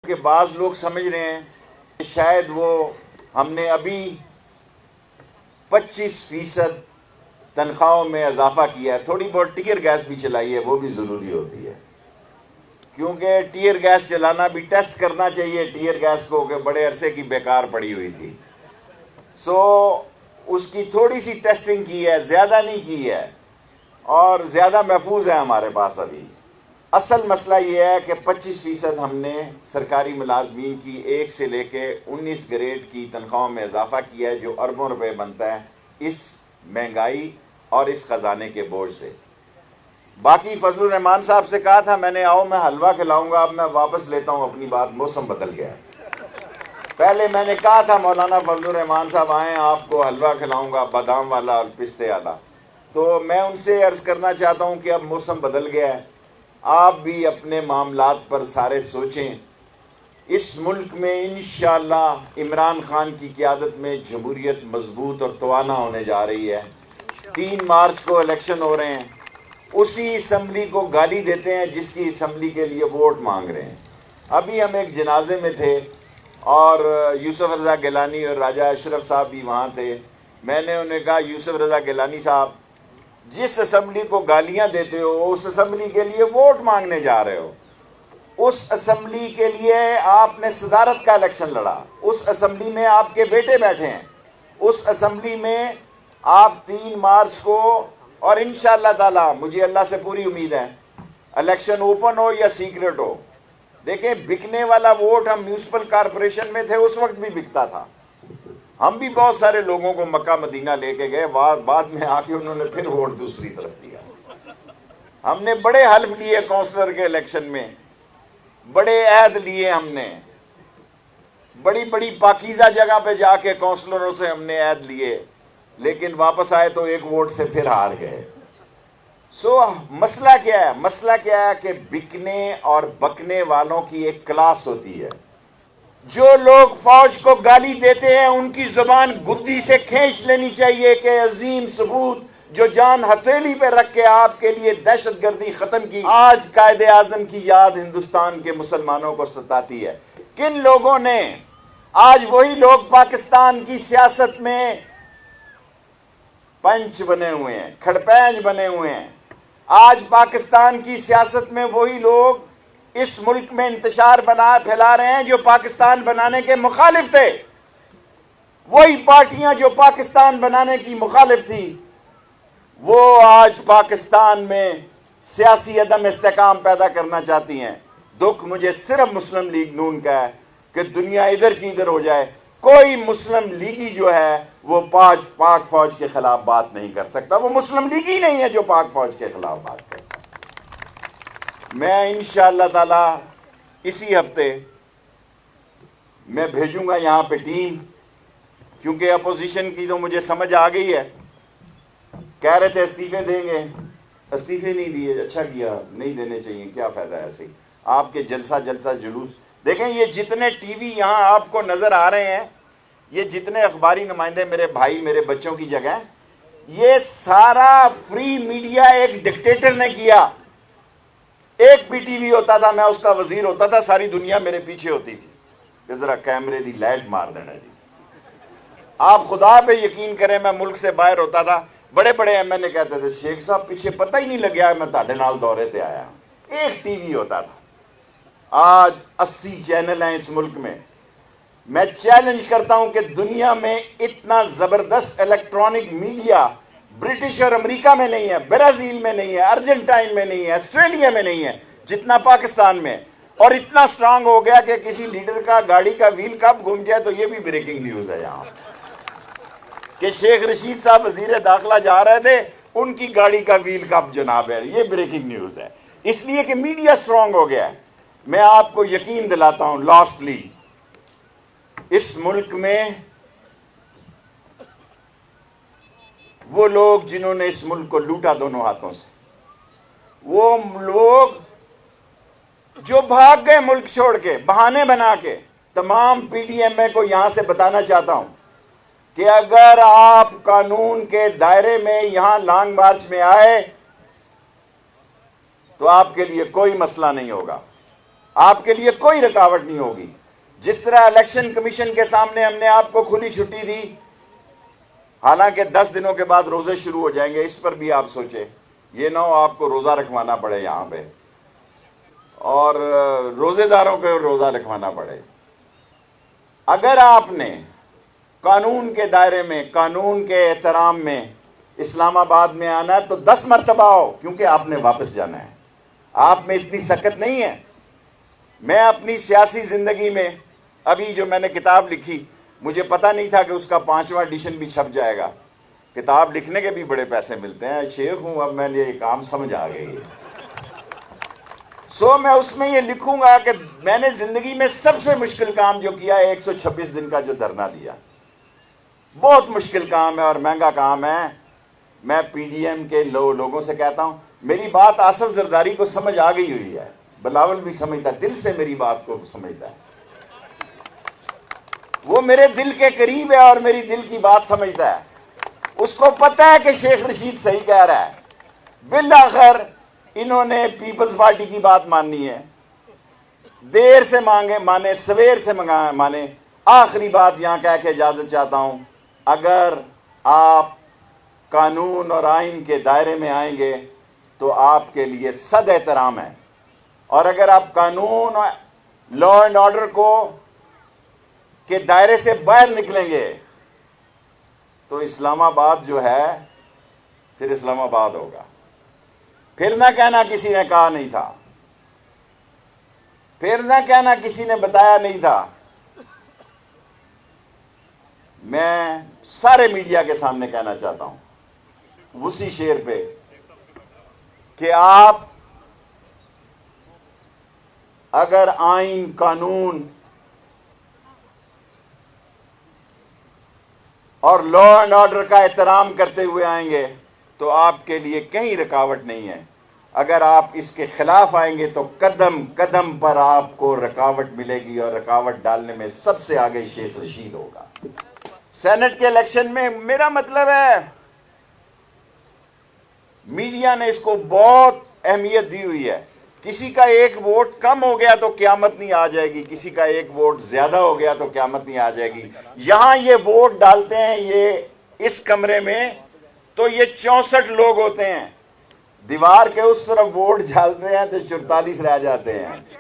کہ بعض لوگ سمجھ رہے ہیں کہ شاید وہ ہم نے ابھی 25% تنخواہوں میں اضافہ کیا ہے، تھوڑی بہت ٹیئر گیس بھی چلائی ہے، وہ بھی ضروری ہوتی ہے کیونکہ ٹیئر گیس چلانا بھی ٹیسٹ کرنا چاہیے ٹیئر گیس کو، کہ بڑے عرصے کی بیکار پڑی ہوئی تھی، اس کی تھوڑی سی ٹیسٹنگ کی ہے، زیادہ نہیں کی ہے اور زیادہ محفوظ ہے ہمارے پاس ابھی۔ اصل مسئلہ یہ ہے کہ 25% ہم نے سرکاری ملازمین کی 1 سے لے کے 19 گریڈ کی تنخواہوں میں اضافہ کیا ہے، جو اربوں روپے بنتا ہے اس مہنگائی اور اس خزانے کے بوجھ سے۔ باقی فضل الرحمان صاحب سے کہا تھا میں نے، آؤ میں حلوہ کھلاؤں گا، اب میں واپس لیتا ہوں اپنی بات، موسم بدل گیا۔ پہلے میں نے کہا تھا مولانا فضل الرحمان صاحب آئیں آپ کو حلوہ کھلاؤں گا، بادام والا اور پستے والا، تو میں ان سے عرض کرنا چاہتا ہوں کہ اب موسم بدل گیا ہے، آپ بھی اپنے معاملات پر سارے سوچیں۔ اس ملک میں انشاءاللہ عمران خان کی قیادت میں جمہوریت مضبوط اور توانا ہونے جا رہی ہے۔ 3 مارچ کو الیکشن ہو رہے ہیں، اسی اسمبلی کو گالی دیتے ہیں جس کی اسمبلی کے لیے ووٹ مانگ رہے ہیں۔ ابھی ہم ایک جنازے میں تھے اور یوسف رضا گیلانی اور راجہ اشرف صاحب بھی وہاں تھے۔ میں نے انہیں کہا یوسف رضا گیلانی صاحب، جس اسمبلی کو گالیاں دیتے ہو اس اسمبلی کے لیے ووٹ مانگنے جا رہے ہو، اس اسمبلی کے لیے آپ نے صدارت کا الیکشن لڑا، اس اسمبلی میں آپ کے بیٹے بیٹھے ہیں، اس اسمبلی میں آپ 3 مارچ کو، اور انشاءاللہ تعالی مجھے اللہ سے پوری امید ہے الیکشن اوپن ہو یا سیکرٹ ہو، دیکھیں بکنے والا ووٹ ہم میونسپل کارپوریشن میں تھے اس وقت بھی بکتا تھا، ہم بھی بہت سارے لوگوں کو مکہ مدینہ لے کے گئے، بعد میں آ کے انہوں نے پھر ووٹ دوسری طرف دیا۔ ہم نے بڑے حلف لیے کونسلر کے الیکشن میں، بڑے عہد لیے، ہم نے بڑی بڑی پاکیزہ جگہ پہ جا کے کونسلروں سے ہم نے عہد لیے، لیکن واپس آئے تو 1 ووٹ سے پھر ہار گئے۔ مسئلہ کیا ہے؟ مسئلہ کیا ہے کہ بکنے اور بکنے والوں کی ایک کلاس ہوتی ہے۔ جو لوگ فوج کو گالی دیتے ہیں ان کی زبان گدی سے کھینچ لینی چاہیے کہ عظیم ثبوت جو جان ہتھیلی پہ رکھ کے آپ کے لیے دہشت گردی ختم کی، آج قائد اعظم کی یاد ہندوستان کے مسلمانوں کو ستاتی ہے۔ کن لوگوں نے، آج وہی لوگ پاکستان کی سیاست میں پنچ بنے ہوئے ہیں، کھڑپینچ بنے ہوئے ہیں، آج پاکستان کی سیاست میں وہی لوگ اس ملک میں انتشار پھیلا رہے ہیں جو پاکستان بنانے کے مخالف تھے۔ وہی پارٹیاں جو پاکستان بنانے کی مخالف تھی وہ آج پاکستان میں سیاسی عدم استحکام پیدا کرنا چاہتی ہیں۔ دکھ مجھے صرف مسلم لیگ نون کا ہے کہ دنیا ادھر کی ادھر ہو جائے، کوئی مسلم لیگی جو ہے وہ پاک فوج کے خلاف بات نہیں کر سکتا، وہ مسلم لیگی نہیں ہے جو پاک فوج کے خلاف بات کرتا۔ میں انشاءاللہ تعالی اسی ہفتے میں بھیجوں گا یہاں پہ ٹیم، کیونکہ اپوزیشن کی تو مجھے سمجھ آ گئی ہے، کہہ رہے تھے استعفے دیں گے، استعفے نہیں دیے، اچھا کیا، نہیں دینے چاہیے، کیا فائدہ ہے ایسے ہی آپ کے جلسہ جلوس۔ دیکھیں یہ جتنے ٹی وی یہاں آپ کو نظر آ رہے ہیں، یہ جتنے اخباری نمائندے میرے بھائی میرے بچوں کی جگہ، یہ سارا فری میڈیا ایک ڈکٹیٹر نے کیا۔ ایک پی ٹی وی ہوتا تھا، میں اس کا وزیر ہوتا تھا، ساری دنیا میرے پیچھے ہوتی تھی کہ ذرا کیمرے دی لائٹ مار دینا جی۔ آپ خدا پہ یقین کریں، میں ملک سے باہر ہوتا تھا، بڑے بڑے ایم این اے کہتے تھے شیخ صاحب پیچھے پتہ ہی نہیں لگیا میں تاڑے نال دورے تے آیا۔ ایک ٹی وی ہوتا تھا، آج 80 چینل ہیں اس ملک میں۔ میں چیلنج کرتا ہوں کہ دنیا میں اتنا زبردست الیکٹرانک میڈیا برٹش اور امریکہ میں نہیں ہے، برازیل میں نہیں ہے، ارجنٹائن میں نہیں ہے، آسٹریلیا میں نہیں ہے جتنا پاکستان میں، اور اتنا سٹرانگ ہو گیا کہ کسی لیڈر کا گاڑی کا ویل کب گھوم جائے تو یہ بھی بریکنگ نیوز ہے یہاں، کہ شیخ رشید صاحب وزیر داخلہ جا رہے تھے، ان کی گاڑی کا ویل کب جناب ہے، یہ بریکنگ نیوز ہے، اس لیے کہ میڈیا سٹرانگ ہو گیا ہے۔ میں آپ کو یقین دلاتا ہوں لاسٹلی، اس ملک میں وہ لوگ جنہوں نے اس ملک کو لوٹا دونوں ہاتھوں سے، وہ لوگ جو بھاگ گئے ملک چھوڑ کے بہانے بنا کے، تمام پی ڈی ایم اے کو یہاں سے بتانا چاہتا ہوں کہ اگر آپ قانون کے دائرے میں یہاں لانگ مارچ میں آئے تو آپ کے لیے کوئی مسئلہ نہیں ہوگا۔ آپ کے لیے کوئی رکاوٹ نہیں ہوگی. جس طرح الیکشن کمیشن کے سامنے ہم نے آپ کو کھلی چھٹی دی، حالانکہ 10 دنوں کے بعد روزے شروع ہو جائیں گے، اس پر بھی آپ سوچیں. یہ نہ ہو آپ کو روزہ رکھوانا پڑے یہاں پہ اور روزے داروں کو روزہ رکھوانا پڑے. اگر آپ نے قانون کے دائرے میں، قانون کے احترام میں اسلام آباد میں آنا ہے تو 10 مرتبہ آؤ، کیونکہ آپ نے واپس جانا ہے. آپ میں اتنی سخت نہیں ہے. میں اپنی سیاسی زندگی میں ابھی جو میں نے کتاب لکھی، مجھے پتہ نہیں تھا کہ اس کا 5واں ایڈیشن بھی چھپ جائے گا. کتاب لکھنے کے بھی بڑے پیسے ملتے ہیں. شیخ ہوں، اب میں نے یہ کام سمجھ آ گئی. میں اس میں یہ لکھوں گا کہ میں نے زندگی میں سب سے مشکل کام جو کیا ہے 126 دن کا جو دھرنا دیا. بہت مشکل کام ہے اور مہنگا کام ہے. میں پی ڈی ایم کے لوگوں سے کہتا ہوں، میری بات آصف زرداری کو سمجھ آ گئی ہوئی ہے، بلاول بھی سمجھتا ہے، دل سے میری بات کو سمجھتا ہے. وہ میرے دل کے قریب ہے اور میری دل کی بات سمجھتا ہے. اس کو پتہ ہے کہ شیخ رشید صحیح کہہ رہا ہے. بالآخر انہوں نے پیپلز پارٹی کی بات ماننی ہے. دیر سے مانے، سویر سے مانے. آخری بات یہاں کہہ کے اجازت چاہتا ہوں، اگر آپ قانون اور آئین کے دائرے میں آئیں گے تو آپ کے لیے صد احترام ہے، اور اگر آپ قانون، لا اینڈ آرڈر کے دائرے سے باہر نکلیں گے تو اسلام آباد جو ہے پھر اسلام آباد ہوگا. پھر نہ کہنا کسی نے کہا نہیں تھا، پھر نہ کہنا کسی نے بتایا نہیں تھا. میں سارے میڈیا کے سامنے کہنا چاہتا ہوں اسی شعر پہ کہ آپ اگر آئین، قانون اور لا اینڈ آرڈر کا احترام کرتے ہوئے آئیں گے تو آپ کے لیے کہیں رکاوٹ نہیں ہے. اگر آپ اس کے خلاف آئیں گے تو قدم قدم پر آپ کو رکاوٹ ملے گی، اور رکاوٹ ڈالنے میں سب سے آگے شیخ رشید ہوگا. سینٹ کے الیکشن میں میرا مطلب ہے میڈیا نے اس کو بہت اہمیت دی ہوئی ہے. کسی کا ایک ووٹ کم ہو گیا تو قیامت نہیں آ جائے گی، کسی کا ایک ووٹ زیادہ ہو گیا تو قیامت نہیں آ جائے گی. یہاں یہ ووٹ ڈالتے ہیں یہ اس کمرے میں تو یہ 64 لوگ ہوتے ہیں. دیوار کے اس طرف ووٹ ڈالتے ہیں تو 44 رہ جاتے ہیں.